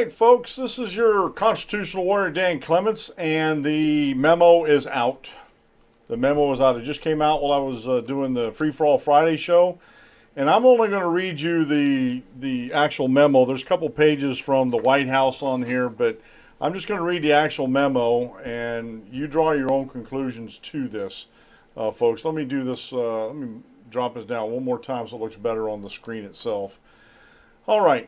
right, folks, this is your constitutional warrior, Dan Clements, and the memo is out. The memo is out. It just came out while I was doing the Free For All Friday show, and I'm only going to read you the actual memo. There's a couple pages from the White House on here, but I'm just going to read the actual memo, and you draw your own conclusions to this, folks. Let me do this. Let me drop this down one more time so it looks better on the screen itself. All right.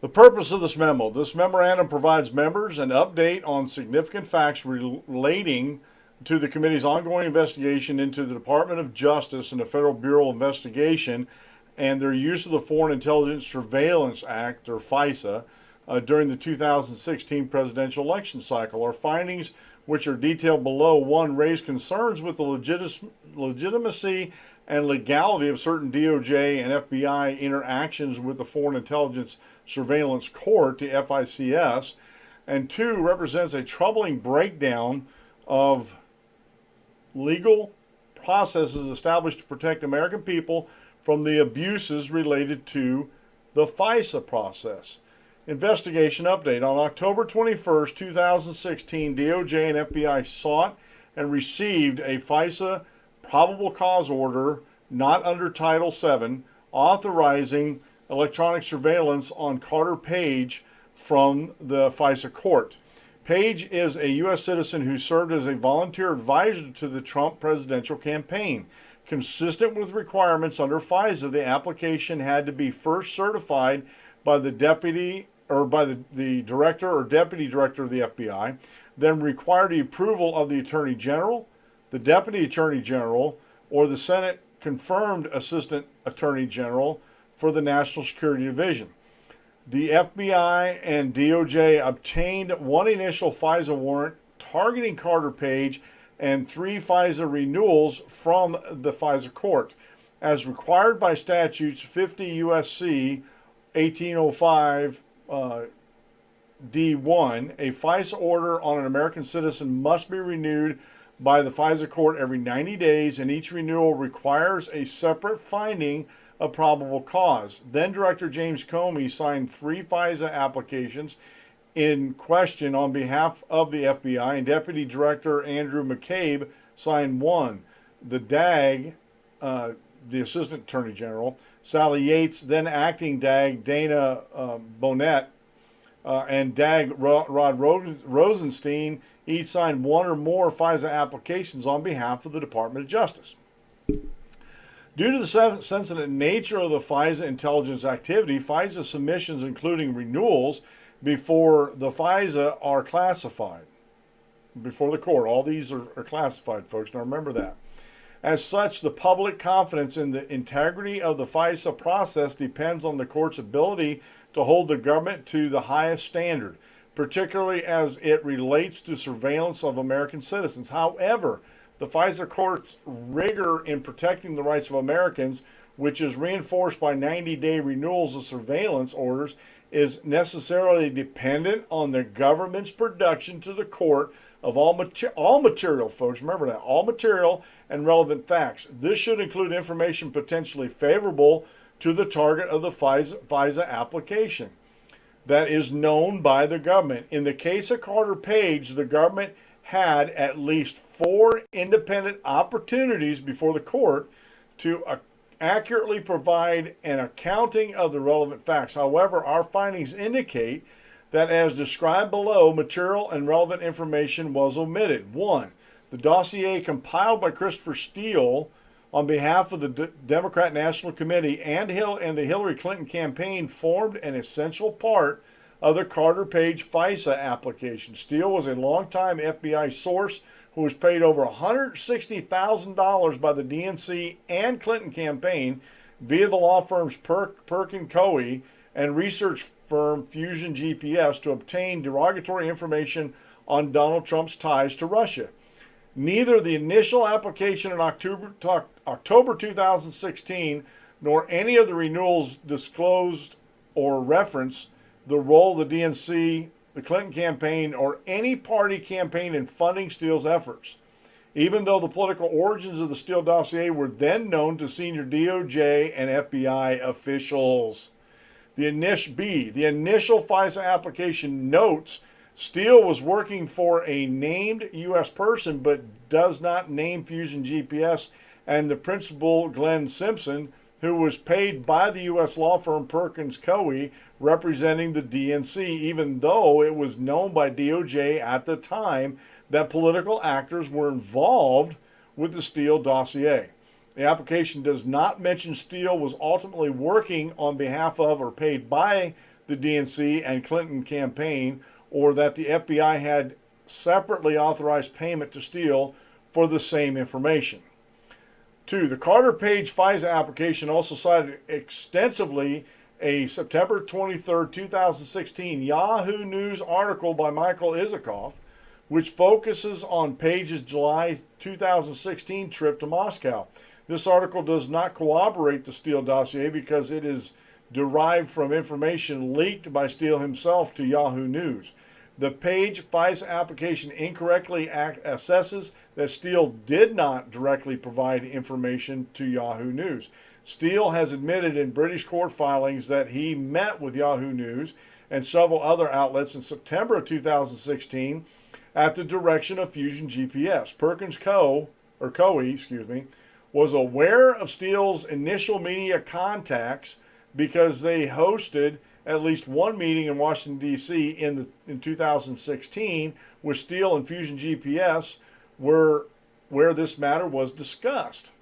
The purpose of this memo. This memorandum provides members an update on significant facts relating to the committee's ongoing investigation into the Department of Justice and the Federal Bureau of Investigation and their use of the Foreign Intelligence Surveillance Act, or FISA, during the 2016 presidential election cycle. Our findings, which are detailed below, one, raise concerns with the legitimacy and legality of certain DOJ and FBI interactions with the Foreign Intelligence Surveillance Court, the FICS, and two, represents a troubling breakdown of legal processes established to protect American people from the abuses related to the FISA process. Investigation update. On October 21st, 2016, DOJ and FBI sought and received a FISA probable cause order not under Title VII authorizing electronic surveillance on Carter Page from the FISA court. Page is a U.S. citizen who served as a volunteer advisor to the Trump presidential campaign. Consistent with requirements under FISA, the application had to be first certified by the the director or deputy director of the FBI, then required the approval of the Attorney General, the Deputy Attorney General, or the Senate confirmed Assistant Attorney General for the National Security Division. The FBI and DOJ obtained one initial FISA warrant targeting Carter Page and 3 FISA renewals from the FISA court. As required by statutes 50 U.S.C. 1805 D1, a FISA order on an American citizen must be renewed by the FISA court every 90 days, and each renewal requires a separate finding of probable cause. Then Director James Comey signed 3 FISA applications in question on behalf of the FBI, and Deputy Director Andrew McCabe signed 1. The DAG, the Assistant Attorney General, Sally Yates, then Acting DAG Dana Bonnet, and DAG Rod Rosenstein each signed 1 or more FISA applications on behalf of the Department of Justice. Due to the sensitive nature of the FISA intelligence activity, FISA submissions, including renewals before the FISA, are classified. Before the court, all these are classified, folks. Now remember that. As such, the public confidence in the integrity of the FISA process depends on the court's ability to hold the government to the highest standard, particularly as it relates to surveillance of American citizens. However, the FISA court's rigor in protecting the rights of Americans, which is reinforced by 90-day renewals of surveillance orders, is necessarily dependent on the government's production to the court of all material, folks, remember that, all material and relevant facts. This should include information potentially favorable to the target of the FISA application that is known by the government. In the case of Carter Page, the government had at least 4 independent opportunities before the court to accurately provide an accounting of the relevant facts. However, our findings indicate that, as described below, material and relevant information was omitted. 1. The dossier compiled by Christopher Steele on behalf of the Democrat National Committee and the Hillary Clinton campaign formed an essential part of the Carter Page FISA application. Steele was a longtime FBI source who was paid over $160,000 by the DNC and Clinton campaign via the law firms Perkin Coie and research firm Fusion GPS to obtain derogatory information on Donald Trump's ties to Russia. Neither the initial application in October 2016 nor any of the renewals disclosed or reference the role of the DNC, the Clinton campaign, or any party campaign in funding Steele's efforts. Even though the political origins of the Steele dossier were then known to senior DOJ and FBI officials. The initial FISA application notes Steele was working for a named U.S. person but does not name Fusion GPS, and the principal, Glenn Simpson, who was paid by the U.S. law firm Perkins Coie, representing the DNC, even though it was known by DOJ at the time that political actors were involved with the Steele dossier. The application does not mention Steele was ultimately working on behalf of or paid by the DNC and Clinton campaign, or that the FBI had separately authorized payment to Steele for the same information. 2. The Carter Page FISA application also cited extensively a September 23, 2016 Yahoo News article by Michael Isikoff, which focuses on Page's July 2016 trip to Moscow. This article does not corroborate the Steele dossier because it is derived from information leaked by Steele himself to Yahoo News. The Page FISA application incorrectly assesses that Steele did not directly provide information to Yahoo News. Steele has admitted in British court filings that he met with Yahoo News and several other outlets in September of 2016 at the direction of Fusion GPS. Perkins Coie, was aware of Steele's initial media contacts because they hosted at least one meeting in Washington, D.C. in 2016 with Steele and Fusion GPS where this matter was discussed.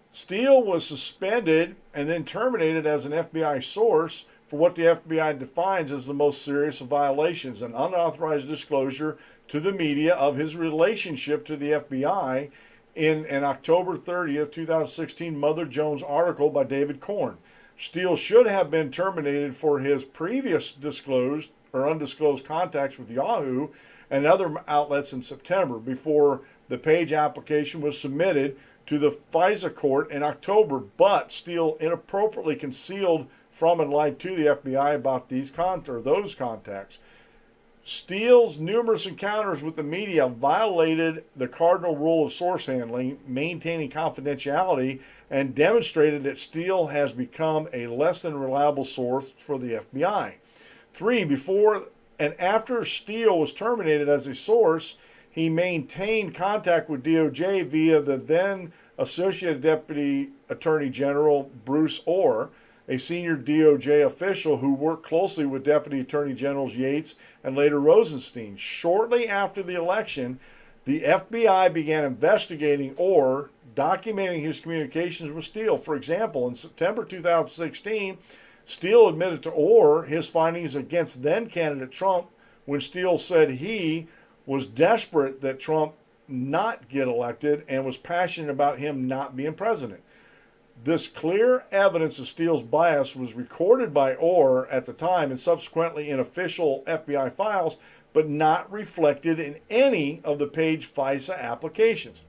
Steele was suspended and then terminated as an FBI source for what the FBI defines as the most serious of violations, an unauthorized disclosure to the media of his relationship to the FBI in an October 30th, 2016 Mother Jones article by David Korn. Steele should have been terminated for his previous disclosed or undisclosed contacts with Yahoo and other outlets in September before the Page application was submitted to the FISA court in October, but Steele inappropriately concealed from and lied to the FBI about those contacts. Steele's numerous encounters with the media violated the cardinal rule of source handling, maintaining confidentiality, and demonstrated that Steele has become a less than reliable source for the FBI. 3. Before and after Steele was terminated as a source, he maintained contact with DOJ via the then Associate Deputy Attorney General Bruce Orr, a senior DOJ official who worked closely with Deputy Attorney Generals Yates and later Rosenstein. Shortly after the election, the FBI began investigating Orr, documenting his communications with Steele. For example, in September 2016, Steele admitted to Orr his findings against then-candidate Trump when Steele said he was desperate that Trump not get elected and was passionate about him not being president. This clear evidence of Steele's bias was recorded by Orr at the time and subsequently in official FBI files, but not reflected in any of the Page FISA applications.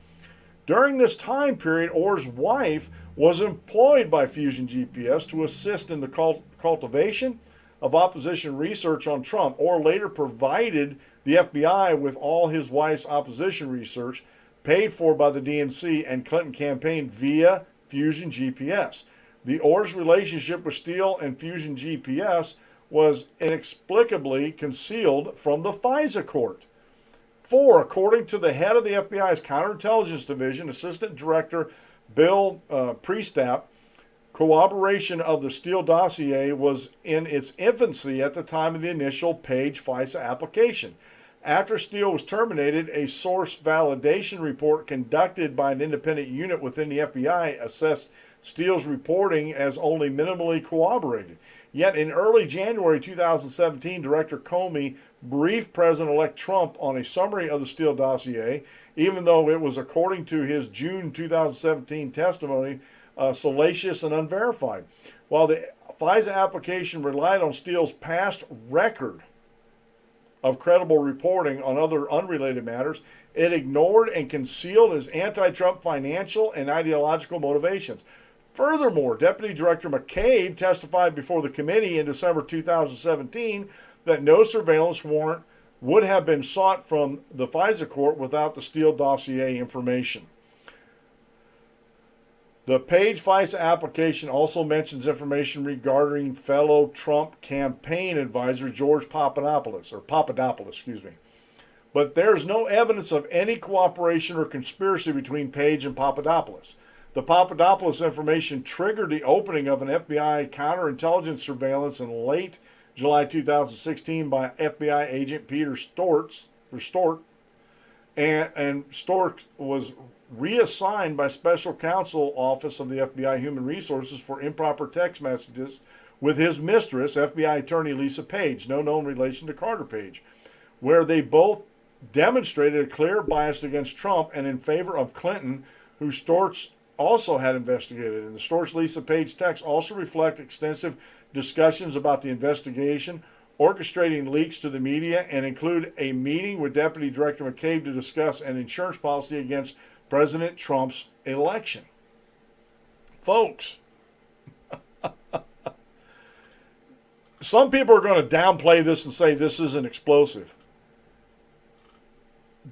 During this time period, Orr's wife was employed by Fusion GPS to assist in the cultivation of opposition research on Trump. Orr later provided the FBI with all his wife's opposition research, paid for by the DNC and Clinton campaign via Fusion GPS. The Orr's relationship with Steele and Fusion GPS was inexplicably concealed from the FISA court. 4. According to the head of the FBI's Counterintelligence Division, Assistant Director Bill Priestap, corroboration of the Steele dossier was in its infancy at the time of the initial Page FISA application. After Steele was terminated, a source validation report conducted by an independent unit within the FBI assessed Steele's reporting as only minimally corroborated. Yet in early January 2017, Director Comey briefed President-elect Trump on a summary of the Steele dossier, even though it was, according to his June 2017 testimony, salacious and unverified. While the FISA application relied on Steele's past record of credible reporting on other unrelated matters, it ignored and concealed his anti-Trump financial and ideological motivations. Furthermore, Deputy Director McCabe testified before the committee in December 2017 that no surveillance warrant would have been sought from the FISA court without the Steele dossier information. The Page FISA application also mentions information regarding fellow Trump campaign advisor George Papadopoulos, But there's no evidence of any cooperation or conspiracy between Page and Papadopoulos. The Papadopoulos information triggered the opening of an FBI counterintelligence surveillance in late July 2016 by FBI agent Peter Stork, and Stork was reassigned by Special Counsel Office of the FBI Human Resources for improper text messages with his mistress, FBI attorney Lisa Page, no known relation to Carter Page, where they both demonstrated a clear bias against Trump and in favor of Clinton, who Storch also had investigated. And the Storch-Lisa Page texts also reflect extensive discussions about the investigation, orchestrating leaks to the media, and include a meeting with Deputy Director McCabe to discuss an insurance policy against President Trump's election. Folks, some people are going to downplay this and say this isn't explosive.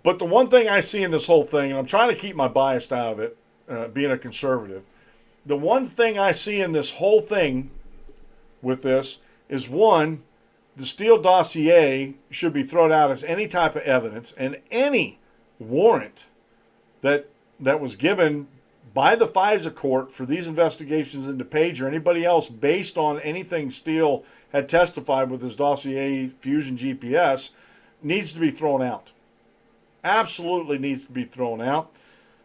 But the one thing I see in this whole thing, and I'm trying to keep my bias out of it, being a conservative, the one thing I see in this whole thing with this is, one, the Steele dossier should be thrown out as any type of evidence, and any warrant that was given by the FISA court for these investigations into Page or anybody else based on anything Steele had testified with his dossier Fusion GPS needs to be thrown out. Absolutely needs to be thrown out.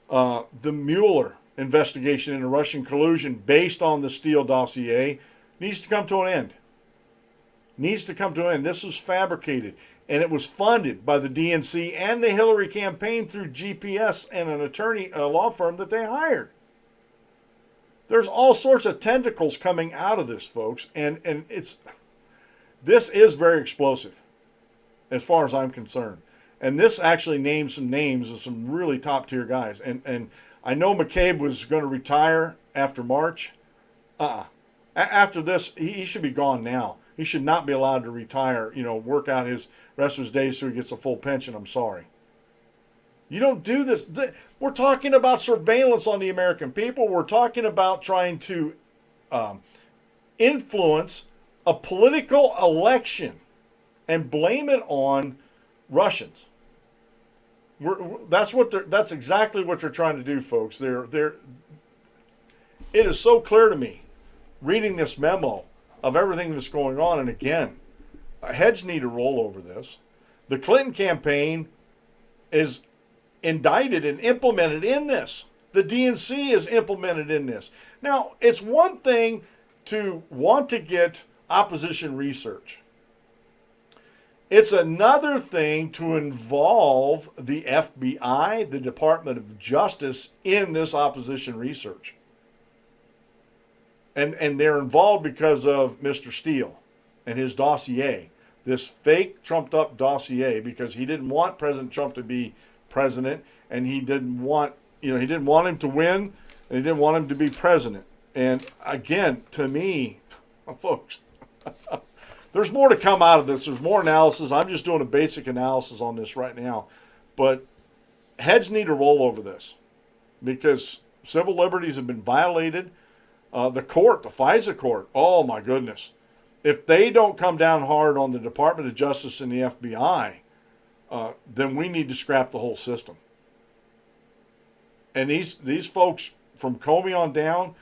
The Mueller investigation into Russian collusion based on the Steele dossier needs to come to an end. Needs to come to an end. This was fabricated, and it was funded by the DNC and the Hillary campaign through GPS and an attorney, a law firm that they hired. There's all sorts of tentacles coming out of this, folks, and this is very explosive as far as I'm concerned. And this actually names some names of some really top-tier guys. And I know McCabe was going to retire after March. After this, he should be gone now. He should not be allowed to retire, work out his rest of his days so he gets a full pension. I'm sorry. You don't do this. We're talking about surveillance on the American people. We're talking about trying to influence a political election and blame it on Russians. That's exactly what they're trying to do, folks. It is so clear to me, reading this memo, of everything that's going on. And again, heads need to roll over this. The Clinton campaign is indicted and implemented in this. The DNC is implemented in this. Now, it's one thing to want to get opposition research. It's another thing to involve the FBI, the Department of Justice, in this opposition research. And they're involved because of Mr. Steele and his dossier, this fake trumped-up dossier, because he didn't want President Trump to be president, and he didn't want him to win, and he didn't want him to be president. And again, to me, folks, there's more to come out of this. There's more analysis. I'm just doing a basic analysis on this right now. But heads need to roll over this, because civil liberties have been violated. The court, the FISA court, oh my goodness. If they don't come down hard on the Department of Justice and the FBI, then we need to scrap the whole system. And these folks from Comey on down,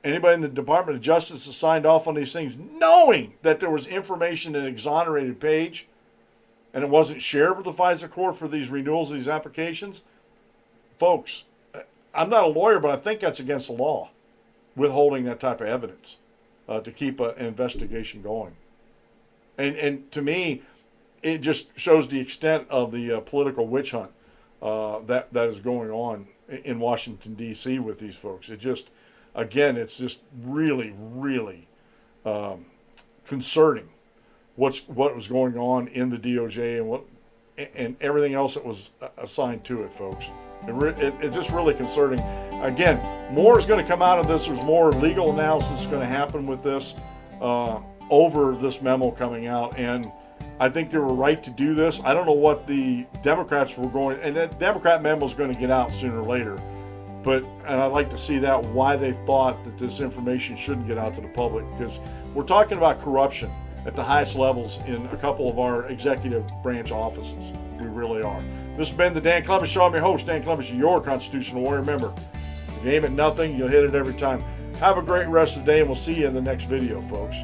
anybody in the Department of Justice has signed off on these things, knowing that there was information that exonerated Page, and it wasn't shared with the FISA court for these renewals of these applications. Folks, I'm not a lawyer, but I think that's against the law, withholding that type of evidence to keep an investigation going. And to me, it just shows the extent of the political witch hunt that is going on in Washington, D.C. with these folks. It just, again, it's just really, really concerning what was going on in the DOJ and everything else that was assigned to it, folks. It's just really concerning. Again, more is going to come out of this. There's more legal analysis going to happen with this over this memo coming out, and I think they were right to do this. I don't know what the Democrats were going, and that Democrat memo is going to get out sooner or later. and I'd like to see that, why they thought that this information shouldn't get out to the public, because we're talking about corruption at the highest levels in a couple of our executive branch offices. We really are. This has been the Dan Clements Show. I'm your host, Dan Clements, your constitutional warrior. Remember, if you aim at nothing, you'll hit it every time. Have a great rest of the day, and we'll see you in the next video, folks.